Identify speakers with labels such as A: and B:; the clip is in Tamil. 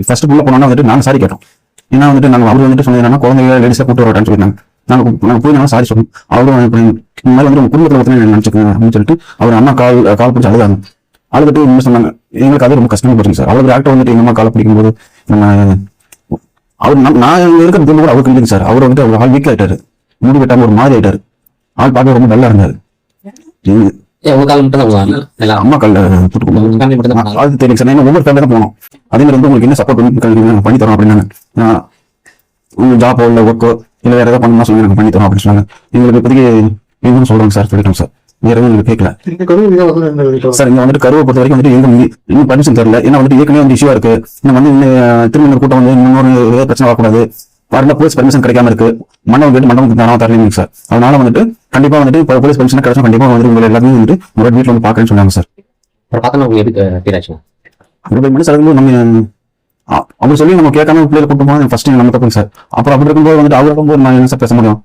A: ஃபர்ஸ்ட் உள்ள போனோம்னா வந்துட்டு நாங்கள் சாரி கேட்டோம். ஏன்னா வந்துட்டு நாங்கள் அவர் வந்துட்டு சொன்னது என்னன்னா குழந்தைங்க லேடிஸாக கூட்டு வரட்டான்னு சொல்லியிருந்தாங்க. நாங்கள் போய் நாங்கள் சாரி சொல்லணும். அவரும் இந்த மாதிரி வந்து உங்க குடும்பத்தில் ஒருத்தனை நினைச்சுக்கோங்க அப்படின்னு சொல்லிட்டு அவர் அம்மா கால் பிடிச்சி அழுதாங்க. அழுதுட்டு என்ன சொன்னாங்க, எங்களுக்கு அது ரொம்ப கஷ்டமா போச்சுங்க சார். அவ்வளவு ஆக்டர் வந்துட்டு எங்க அம்மா காலை பிடிக்கும் போது நம்ம அவர் நான் இருக்கிற தூரம் கூட அவருக்கு இல்லைங்க சார். அவர் வந்துட்டு அவர் ஆள் வீக் ஆயிட்டாரு, முடி வெட்டாம ஒரு மாதிரி ஆயிட்டாரு. ஆள் பார்க்க ரொம்ப நல்லா இருந்தாரு. அம்மா கால அது தெரியும் சார். ஒவ்வொரு ஃபேமிலி தான் போனோம். அதே மாதிரி வந்து உங்களுக்கு என்ன சப்போர்ட் பண்ணி தரோம் அப்படின்னாங்க. ஜாப்போ இல்லை ஒர்க்கோ இல்லை வேற ஏதாவது பண்ணணும்னா சொல்லி நாங்கள் பண்ணி தரோம் அப்படின்னு சொன்னாங்க. எங்களுக்கு இப்போதைக்கு எங்கன்னு சொல்றாங்க சார், சொல்லிட்டோம் சார். வேற எதுவும் எங்களுக்கு கேட்கல சார். இங்க வந்துட்டு கருவை பொறுத்த வரைக்கும் வந்துட்டு எங்க இன்னும் பர்மிஷன் தெரியல. ஏன்னா வந்துட்டு ஏற்கனவே வந்து இஷ்யூவா இருக்கு. இன்னும் வந்து திருமண கூட்டம் வந்து இன்னொரு ஏதாவது பிரச்சனை வரக்கூடாது. வரல போலீஸ் பர்மிஷன் கிடைக்காம இருக்கு. மண்டபம் கேட்டு மண்டபம் தானே தரலீங்க சார். அதனால வந்துட்டு கண்டிப்பா வந்துட்டு போலீஸ் பர்மிஷன் கிடைச்சா கண்டிப்பா வந்து உங்களை எல்லாத்தையும் வந்துட்டு உங்களோட வீட்டுல வந்து பாக்குறேன்னு சொன்னாங்க சார். நம்ம அப்படி சொல்லி நம்ம கேட்காம பிள்ளைகளை கூட்டு போனா ஃபர்ஸ்ட் நம்ம தப்புங்க சார். அப்புறம் அப்படி இருக்கும்போது வந்துட்டு அவர் இருக்கும்போது நான் என்ன சார் பேச முடியும்?